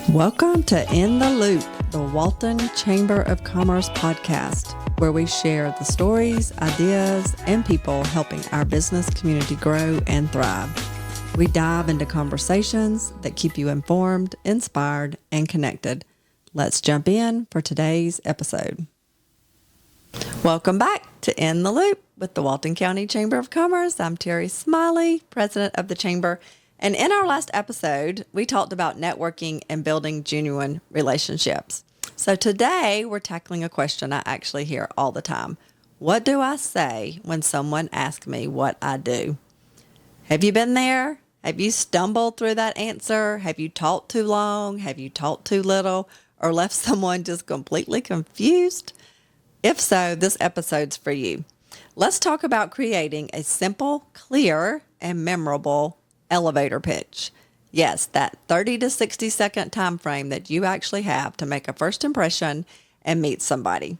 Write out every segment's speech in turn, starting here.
Welcome to In the Loop, the Walton Chamber of Commerce podcast, where we share the stories, ideas, and people helping our business community grow and thrive. We dive into conversations that keep you informed, inspired, and connected. Let's jump in for today's episode. Welcome back to In the Loop with the Walton County Chamber of Commerce. I'm Teri Smiley, president of the Chamber. And in our last episode, we talked about networking and building genuine relationships. So today we're tackling a question I actually hear all the time. What do I say when someone asks me what I do? Have you been there? Have you stumbled through that answer? Have you talked too long? Have you talked too little? Or left someone just completely confused? If so, this episode's for you. Let's talk about creating a simple, clear, and memorable elevator pitch. Yes, that 30 to 60 second time frame that you actually have to make a first impression and meet somebody.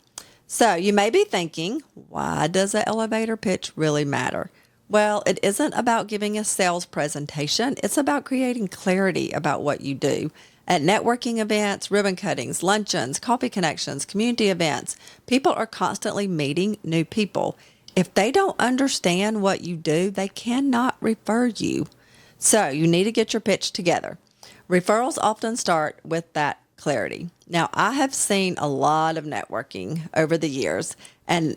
So you may be thinking, why does an elevator pitch really matter? Well, it isn't about giving a sales presentation. It's about creating clarity about what you do. At networking events, ribbon cuttings, luncheons, coffee connections, community events, people are constantly meeting new people. If they don't understand what you do, they cannot refer you. So you need to get your pitch together. Referrals often start with that clarity. Now, I have seen a lot of networking over the years, and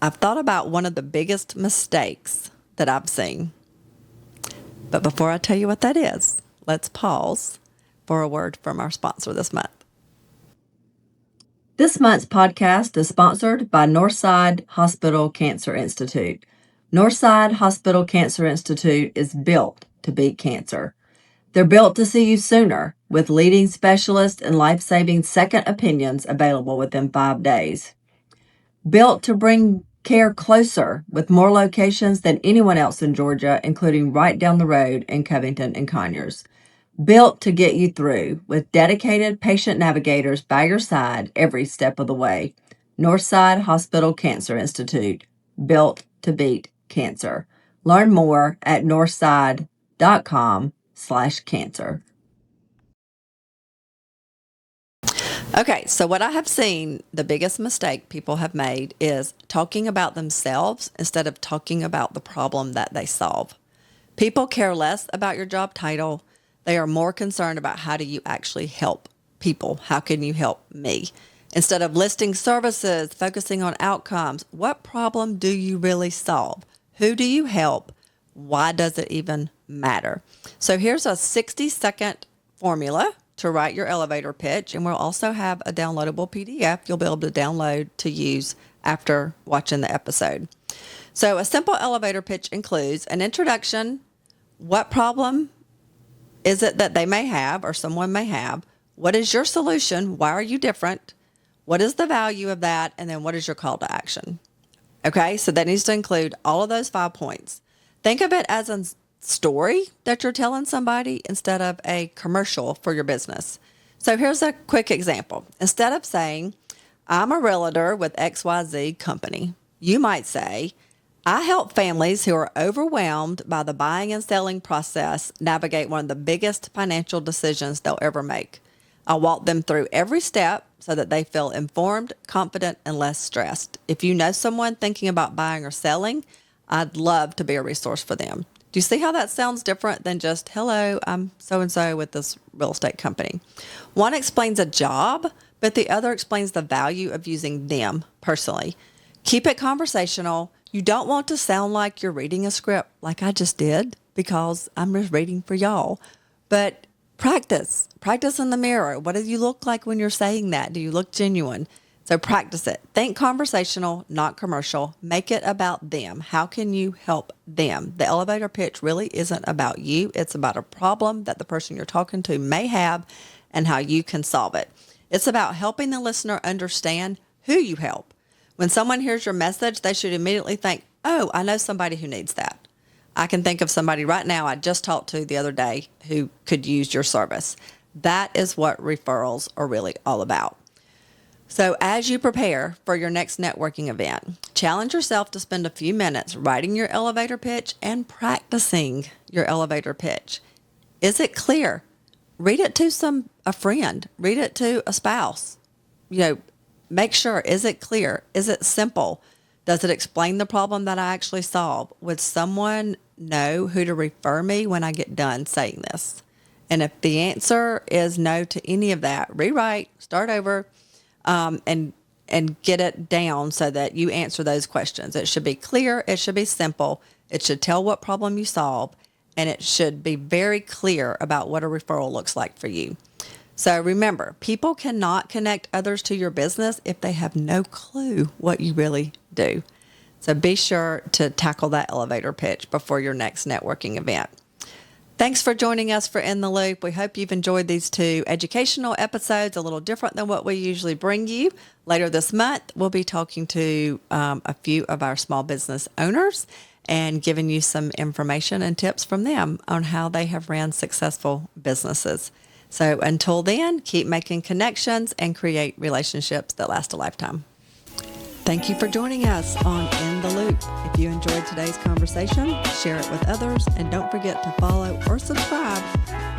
I've thought about one of the biggest mistakes that I've seen. But before I tell you what that is, let's pause for a word from our sponsor this month. This month's podcast is sponsored by Northside Hospital Cancer Institute. Northside Hospital Cancer Institute is built to beat cancer. They're built to see you sooner, with leading specialists and life-saving second opinions available within 5 days. Built to bring care closer, with more locations than anyone else in Georgia, including right down the road in Covington and Conyers. Built to get you through, with dedicated patient navigators by your side every step of the way. Northside Hospital Cancer Institute, built to beat cancer. Learn more at northside.com/cancer. Okay, so what I have seen, the biggest mistake people have made is talking about themselves instead of talking about the problem that they solve. People care less about your job title. They are more concerned about how do you actually help people? How can you help me? Instead of listing services, focusing on outcomes, what problem do you really solve? Who do you help? Why does it even matter? So here's a 60-second formula to write your elevator pitch, and we'll also have a downloadable PDF you'll be able to download to use after watching the episode. So a simple elevator pitch includes an introduction, what problem is it that they may have or someone may have, what is your solution, why are you different, what is the value of that, and then what is your call to action? Okay, so that needs to include all of those 5 points. Think of it as a story that you're telling somebody instead of a commercial for your business. So here's a quick example. Instead of saying, I'm a realtor with XYZ company, you might say, I help families who are overwhelmed by the buying and selling process navigate one of the biggest financial decisions they'll ever make. I walk them through every step so that they feel informed, confident, and less stressed. If you know someone thinking about buying or selling, I'd love to be a resource for them. Do you see how that sounds different than just, hello, I'm so-and-so with this real estate company? One explains a job, but the other explains the value of using them personally. Keep it conversational. You don't want to sound like you're reading a script like I just did, because I'm just reading for y'all. But practice in the mirror. What do you look like when you're saying that? Do you look genuine? So practice it. Think conversational, not commercial. Make it about them. How can you help them? The elevator pitch really isn't about you. It's about a problem that the person you're talking to may have and how you can solve it. It's about helping the listener understand who you help. When someone hears your message, they should immediately think, oh, I know somebody who needs that. I can think of somebody right now I just talked to the other day who could use your service. That is what referrals are really all about. So as you prepare for your next networking event, challenge yourself to spend a few minutes writing your elevator pitch and practicing your elevator pitch. Is it clear? read it to a friend, read it to a spouse. Make sure, is it clear? Is it simple? Does it explain the problem that I actually solve? Would someone know who to refer me when I get done saying this? And if the answer is no to any of that, rewrite, start over, and get it down so that you answer those questions. It should be clear. It should be simple. It should tell what problem you solve, and it should be very clear about what a referral looks like for you. So remember, people cannot connect others to your business if they have no clue what you really do. So be sure to tackle that elevator pitch before your next networking event. Thanks for joining us for In the Loop. We hope you've enjoyed these 2 educational episodes, a little different than what we usually bring you. Later this month, we'll be talking to a few of our small business owners and giving you some information and tips from them on how they have ran successful businesses. So until then, keep making connections and create relationships that last a lifetime. Thank you for joining us on In the Loop. If you enjoyed today's conversation, share it with others, and don't forget to follow or subscribe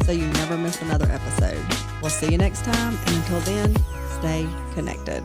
so you never miss another episode. We'll see you next time, and until then, stay connected.